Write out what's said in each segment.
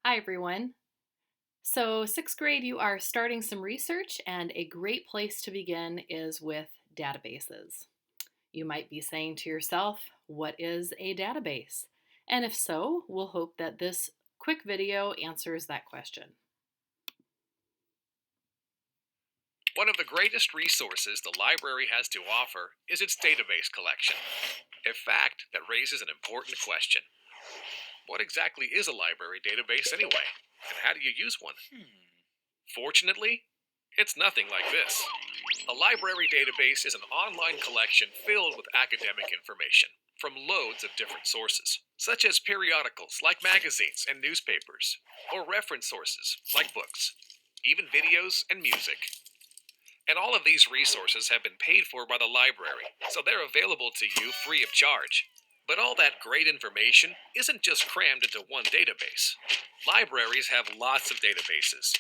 Hi, everyone. So, sixth grade, you are starting some research, and a great place to begin is with databases. You might be saying to yourself, what is a database? And if so, we'll hope that this quick video answers that question. One of the greatest resources the library has to offer is its database collection, a fact that raises an important question. What exactly is a library database anyway? And how do you use one? Fortunately, it's nothing like this. A library database is an online collection filled with academic information from loads of different sources, such as periodicals like magazines and newspapers, or reference sources like books, even videos and music. And all of these resources have been paid for by the library, so they're available to you free of charge. But all that great information isn't just crammed into one database. Libraries have lots of databases,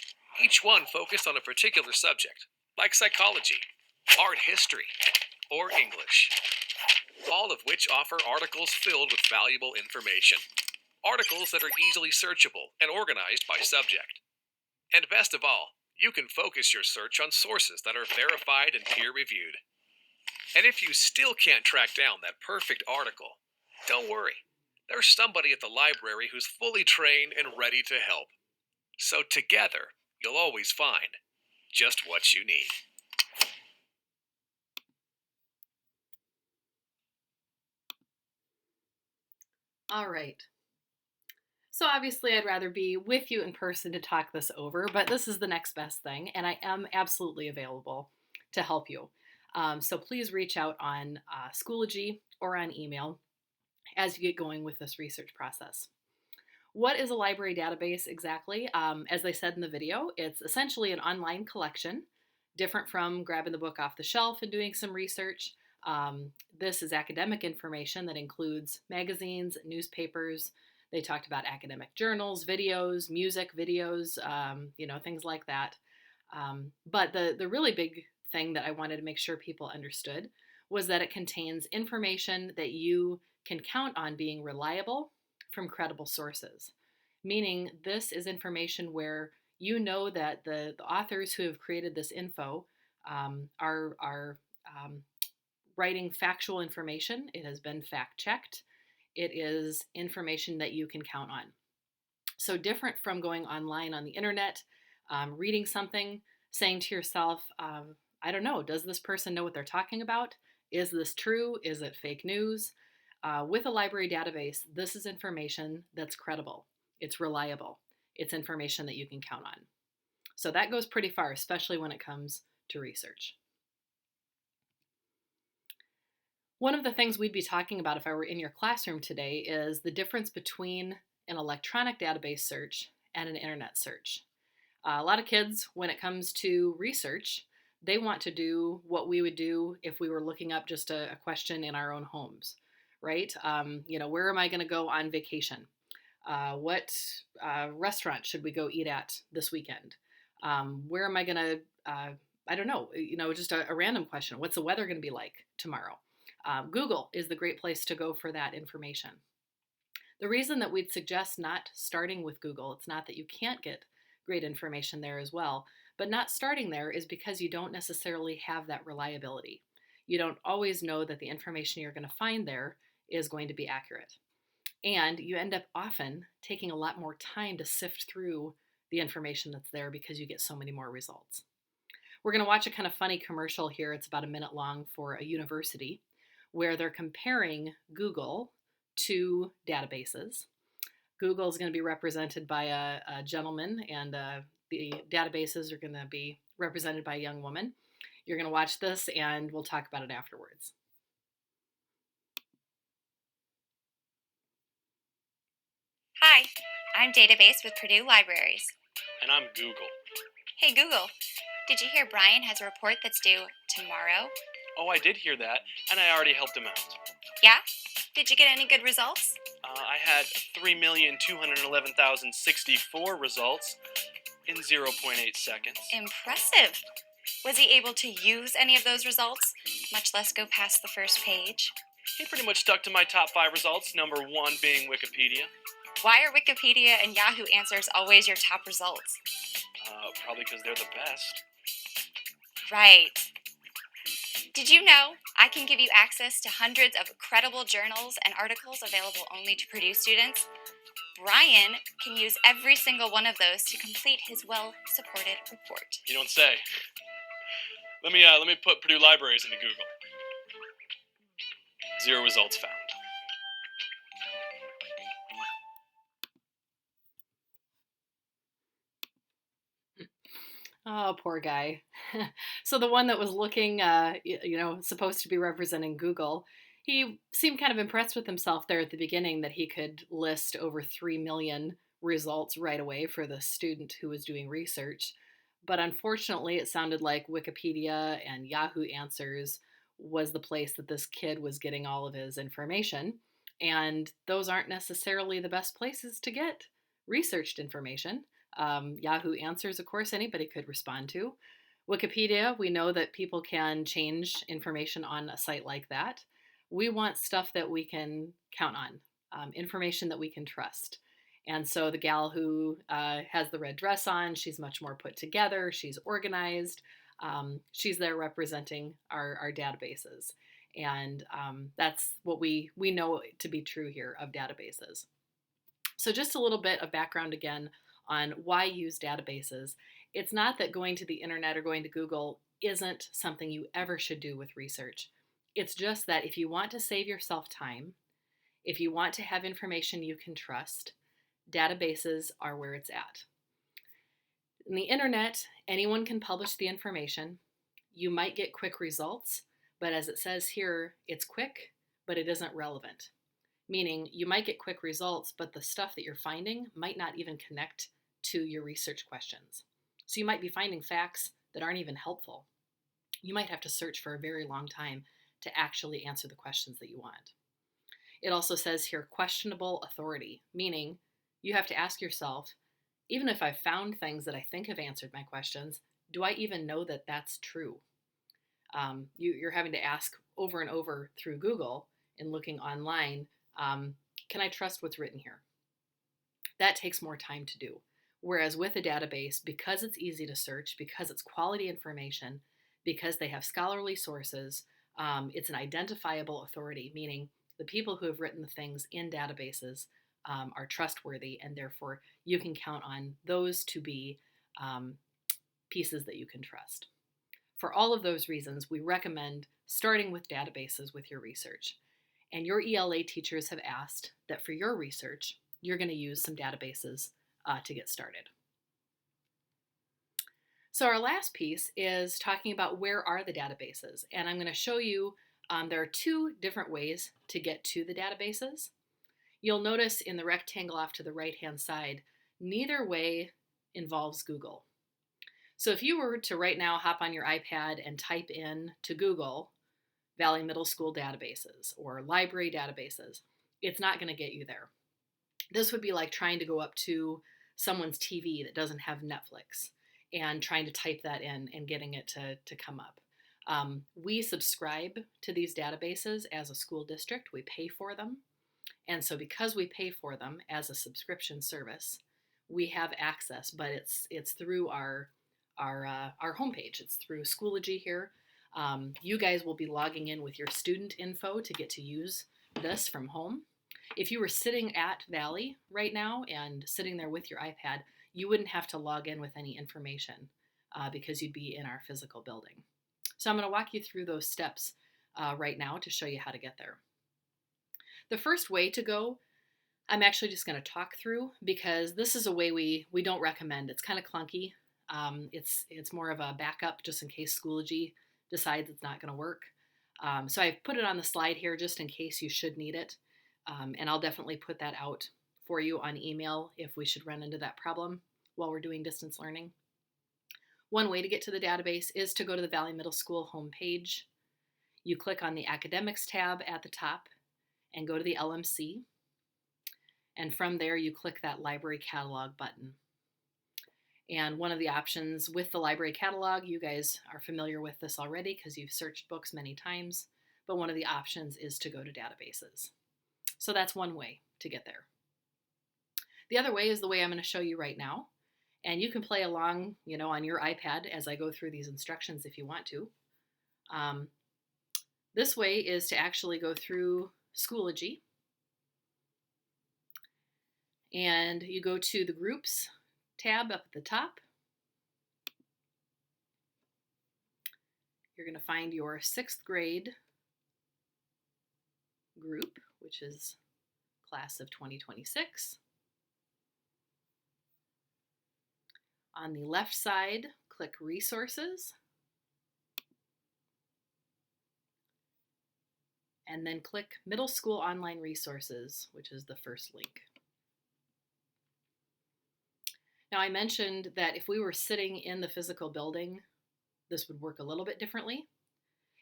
each one focused on a particular subject, like psychology, art history, or English, all of which offer articles filled with valuable information. Articles that are easily searchable and organized by subject. And best of all, you can focus your search on sources that are verified and peer reviewed. And if you still can't track down that perfect article, don't worry. There's somebody at the library who's fully trained and ready to help. So together, you'll always find just what you need. All right. So, obviously, I'd rather be with you in person to talk this over, but this is the next best thing, and I am absolutely available to help you. So, please reach out on Schoology or on email as you get going with this research process. What is a library database exactly? As I said in the video, it's essentially an online collection, different from grabbing the book off the shelf and doing some research. This is academic information that includes magazines, newspapers. They talked about academic journals, videos, music videos, things like that. But the really big thing that I wanted to make sure people understood was that it contains information that you can count on being reliable from credible sources. Meaning, this is information where you know that the authors who have created this info are writing factual information. It has been fact checked. It is information that you can count on. So, different from going online on the internet, reading something, saying to yourself, I don't know, does this person know what they're talking about? Is this true? Is it fake news? With a library database, this is information that's credible, it's reliable, it's information that you can count on. So, that goes pretty far, especially when it comes to research. One of the things we'd be talking about if I were in your classroom today is the difference between an electronic database search and an internet search. A lot of kids, when it comes to research, they want to do what we would do if we were looking up just a question in our own homes, right? Where am I going to go on vacation? What restaurant should we go eat at this weekend? Where am I going to, I don't know, just a random question. What's the weather going to be like tomorrow? Google is the great place to go for that information. The reason that we'd suggest not starting with Google, it's not that you can't get great information there as well, but not starting there is because you don't necessarily have that reliability. You don't always know that the information you're going to find there is going to be accurate. And you end up often taking a lot more time to sift through the information that's there because you get so many more results. We're going to watch a kind of funny commercial here. It's about a minute long for a university where they're comparing Google to databases. Google is going to be represented by a gentleman, and the databases are going to be represented by a young woman. You're going to watch this, and we'll talk about it afterwards. Hi, I'm Database with Purdue Libraries. And I'm Google. Hey Google, did you hear Brian has a report that's due tomorrow? Oh, I did hear that, and I already helped him out. Yeah? Did you get any good results? I had 3,211,064 results in 0.8 seconds. Impressive. Was he able to use any of those results, much less go past the first page? He pretty much stuck to my top 5 results, number 1 being Wikipedia. Why are Wikipedia and Yahoo Answers always your top results? Probably because they're the best. Right. Did you know I can give you access to hundreds of credible journals and articles available only to Purdue students? Brian can use every single one of those to complete his well-supported report. You don't say. Let me put Purdue Libraries into Google. 0 results found. Oh, poor guy. So the one that was looking, supposed to be representing Google, he seemed kind of impressed with himself there at the beginning that he could list over 3 million results right away for the student who was doing research. But unfortunately, it sounded like Wikipedia and Yahoo Answers was the place that this kid was getting all of his information. And those aren't necessarily the best places to get researched information. Yahoo Answers, of course, anybody could respond to. Wikipedia, we know that people can change information on a site like that. We want stuff that we can count on, information that we can trust. And so the gal who has the red dress on, she's much more put together, she's organized, she's there representing our databases. And that's what we know to be true here of databases. So just a little bit of background again on why use databases. It's not that going to the internet or going to Google isn't something you ever should do with research. It's just that if you want to save yourself time, if you want to have information you can trust, databases are where it's at. In the internet, anyone can publish the information. You might get quick results, but as it says here, it's quick, but it isn't relevant. Meaning you might get quick results, but the stuff that you're finding might not even connect to your research questions. So you might be finding facts that aren't even helpful. You might have to search for a very long time to actually answer the questions that you want. It also says here questionable authority, meaning you have to ask yourself, even if I've found things that I think have answered my questions, do I even know that that's true? You're having to ask over and over through Google and looking online, can I trust what's written here? That takes more time to do. Whereas with a database, because it's easy to search, because it's quality information, because they have scholarly sources, it's an identifiable authority, meaning the people who have written the things in databases are trustworthy, and therefore you can count on those to be pieces that you can trust. For all of those reasons, we recommend starting with databases with your research. And your ELA teachers have asked that for your research, you're going to use some databases to get started. So our last piece is talking about where are the databases. And I'm going to show you there are 2 different ways to get to the databases. You'll notice in the rectangle off to the right-hand side, neither way involves Google. So if you were to right now hop on your iPad and type in to Google Valley Middle School databases or library databases, it's not going to get you there. This would be like trying to go up to someone's TV that doesn't have Netflix and trying to type that in and getting it to come up. We subscribe to these databases as a school district. We pay for them. And so because we pay for them as a subscription service, we have access, but it's through our homepage. It's through Schoology here. You guys will be logging in with your student info to get to use this from home. If you were sitting at Valley right now and sitting there with your iPad, you wouldn't have to log in with any information because you'd be in our physical building. So I'm going to walk you through those steps right now to show you how to get there. The first way to go, I'm actually just going to talk through because this is a way we don't recommend. It's kind of clunky. It's more of a backup just in case Schoology decides it's not going to work. So I put it on the slide here just in case you should need it. And I'll definitely put that out for you on email if we should run into that problem while we're doing distance learning. One way to get to the database is to go to the Valley Middle School homepage. You click on the Academics tab at the top and go to the LMC. And from there, you click that Library Catalog button. And one of the options with the library catalog, you guys are familiar with this already because you've searched books many times, but one of the options is to go to databases. So that's one way to get there. The other way is the way I'm going to show you right now. And you can play along, on your iPad as I go through these instructions if you want to. This way is to actually go through Schoology. And you go to the Groups tab up at the top. You're going to find your 6th grade group, which is class of 2026. On the left side, click Resources. And then click Middle School Online Resources, which is the first link. Now, I mentioned that if we were sitting in the physical building, this would work a little bit differently.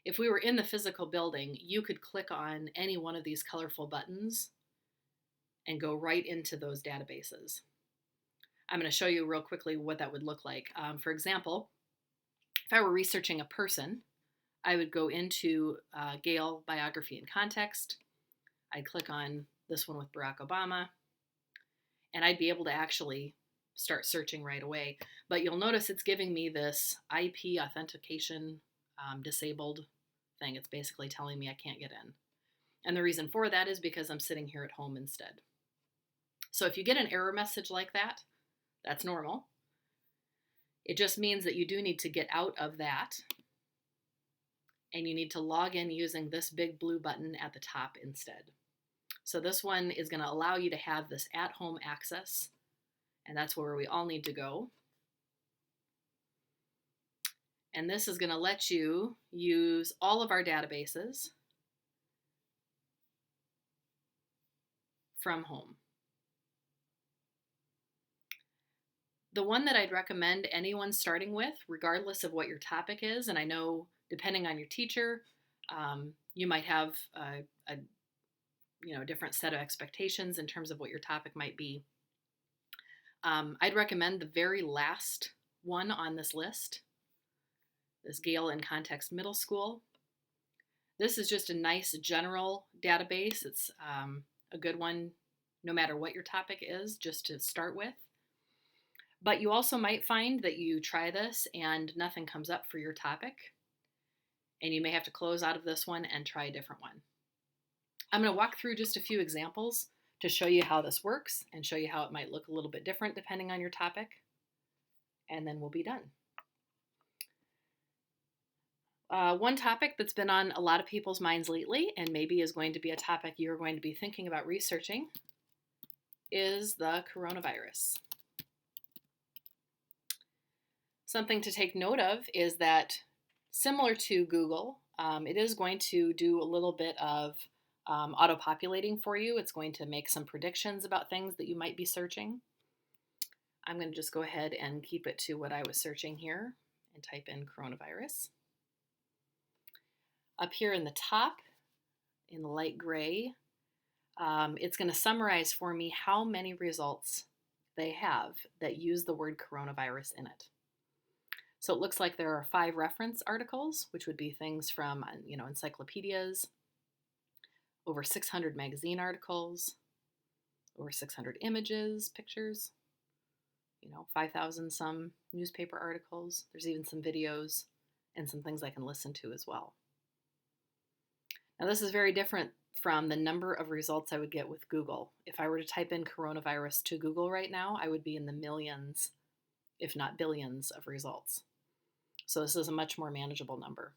If we were in the physical building, you could click on any one of these colorful buttons and go right into those databases. I'm going to show you real quickly what that would look like. For example, if I were researching a person, I would go into Gale Biography and Context. I'd click on this one with Barack Obama, and I'd be able to actually start searching right away. But you'll notice it's giving me this IP authentication disabled thing. It's basically telling me I can't get in. And the reason for that is because I'm sitting here at home instead. So if you get an error message like that, that's normal. It just means that you do need to get out of that, and you need to log in using this big blue button at the top instead. So this one is going to allow you to have this at-home access, and that's where we all need to go. And this is going to let you use all of our databases from home. The one that I'd recommend anyone starting with, regardless of what your topic is, and I know depending on your teacher, you might have a different set of expectations in terms of what your topic might be. I'd recommend the very last one on this list, this Gale in Context Middle School. This is just a nice general database. It's a good one no matter what your topic is, just to start with. But you also might find that you try this and nothing comes up for your topic, and you may have to close out of this one and try a different one. I'm going to walk through just a few examples to show you how this works and show you how it might look a little bit different depending on your topic, and then we'll be done. One topic that's been on a lot of people's minds lately, and maybe is going to be a topic you're going to be thinking about researching, is the coronavirus. Something to take note of is that, similar to Google, it is going to do a little bit of auto-populating for you. It's going to make some predictions about things that you might be searching. I'm going to just go ahead and keep it to what I was searching here and type in coronavirus. Up here in the top, in the light gray, it's going to summarize for me how many results they have that use the word coronavirus in it. So it looks like there are 5 reference articles, which would be things from, encyclopedias, over 600 magazine articles, over 600 images, pictures, 5,000 some newspaper articles. There's even some videos and some things I can listen to as well. Now this is very different from the number of results I would get with Google. If I were to type in coronavirus to Google right now, I would be in the millions, if not billions, of results. So this is a much more manageable number.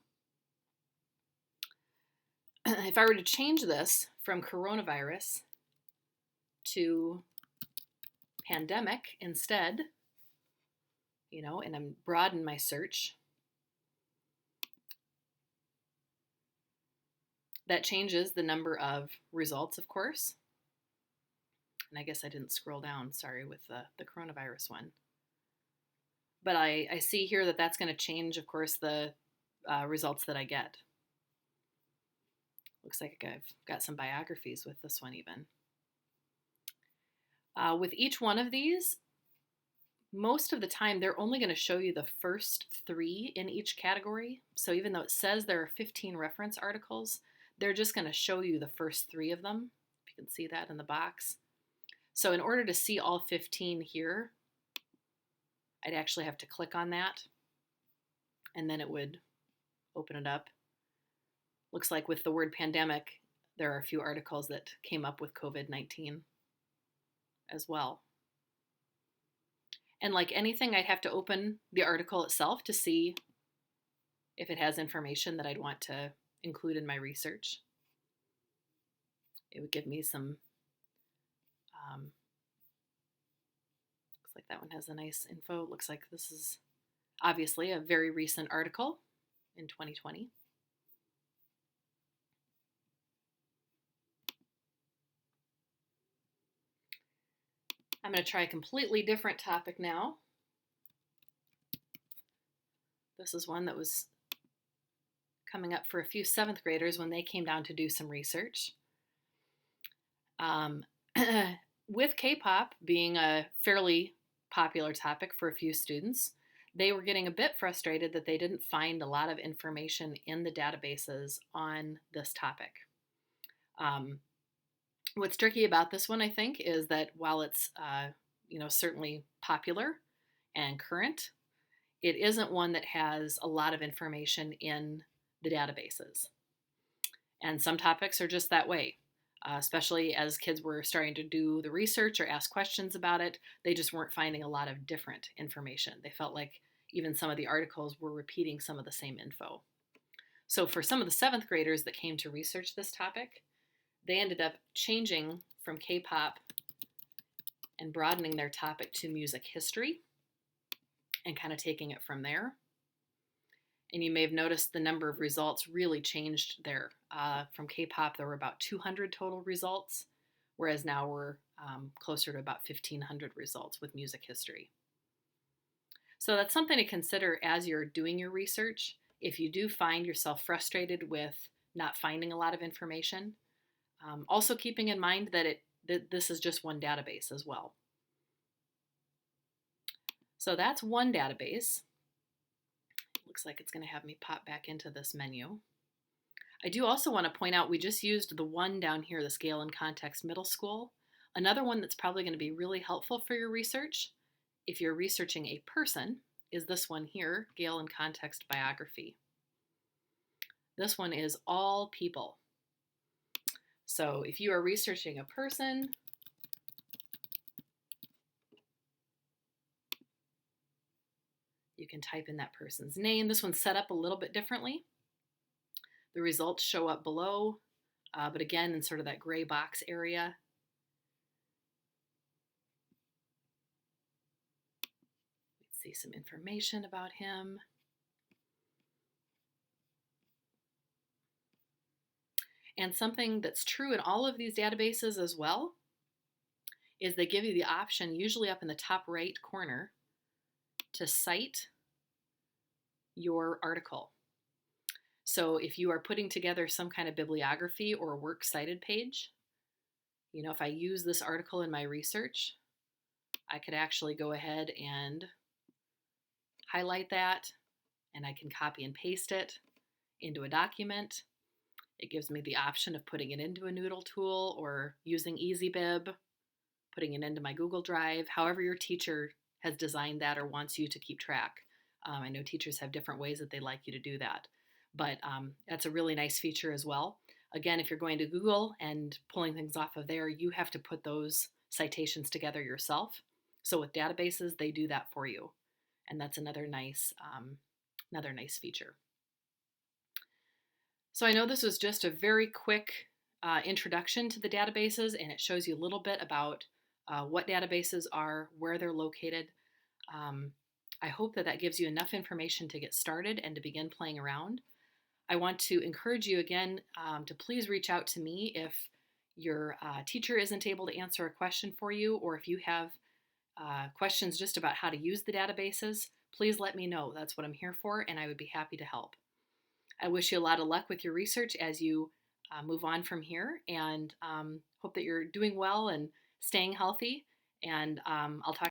If I were to change this from coronavirus to pandemic instead, and I'm broaden my search, that changes the number of results, of course. And I guess I didn't scroll down, sorry, with the coronavirus one. But I see here that that's going to change, of course, the results that I get. Looks like I've got some biographies with this one even. With each one of these, most of the time they're only going to show you the first 3 in each category. So even though it says there are 15 reference articles, they're just going to show you the first 3 of them. If you can see that in the box. So in order to see all 15 here, I'd actually have to click on that, and then it would open it up. Looks like with the word pandemic, there are a few articles that came up with COVID-19 as well. And like anything, I'd have to open the article itself to see if it has information that I'd want to include in my research. It would give me some, looks like that one has a nice info. It looks like this is obviously a very recent article in 2020. I'm going to try a completely different topic now. This is one that was coming up for a few 7th graders when they came down to do some research. With K-pop being a fairly popular topic for a few students, they were getting a bit frustrated that they didn't find a lot of information in the databases on this topic. What's tricky about this one, I think, is that while it's certainly popular and current, it isn't one that has a lot of information in the databases. And some topics are just that way, especially as kids were starting to do the research or ask questions about it. They just weren't finding a lot of different information. They felt like even some of the articles were repeating some of the same info. So for some of the 7th graders that came to research this topic, they ended up changing from K-pop and broadening their topic to music history and kind of taking it from there. And you may have noticed the number of results really changed there. From K-pop, there were about 200 total results, whereas now we're closer to about 1,500 results with music history. So that's something to consider as you're doing your research. If you do find yourself frustrated with not finding a lot of information, also keeping in mind that this is just one database as well. So that's one database. Looks like it's going to have me pop back into this menu. I do also want to point out we just used the one down here, the Scale and Context Middle School. Another one that's probably going to be really helpful for your research, if you're researching a person, is this one here, Gale and Context Biography. This one is all people. So if you are researching a person, you can type in that person's name. This one's set up a little bit differently. The results show up below, but again, in sort of that gray box area. Let's see some information about him. And something that's true in all of these databases as well is they give you the option, usually up in the top right corner, to cite your article. So if you are putting together some kind of bibliography or works cited page, if I use this article in my research, I could actually go ahead and highlight that, and I can copy and paste it into a document. It gives me the option of putting it into a Noodle tool or using EasyBib, putting it into my Google Drive, however your teacher has designed that or wants you to keep track. I know teachers have different ways that they like you to do that, but that's a really nice feature as well. Again, if you're going to Google and pulling things off of there, you have to put those citations together yourself. So with databases, they do that for you, and that's another nice feature. So I know this was just a very quick introduction to the databases, and it shows you a little bit about what databases are, where they're located. I hope that gives you enough information to get started and to begin playing around. I want to encourage you again to please reach out to me if your teacher isn't able to answer a question for you, or if you have questions just about how to use the databases. Please let me know. That's what I'm here for, and I would be happy to help. I wish you a lot of luck with your research as you move on from here, and hope that you're doing well and staying healthy, and I'll talk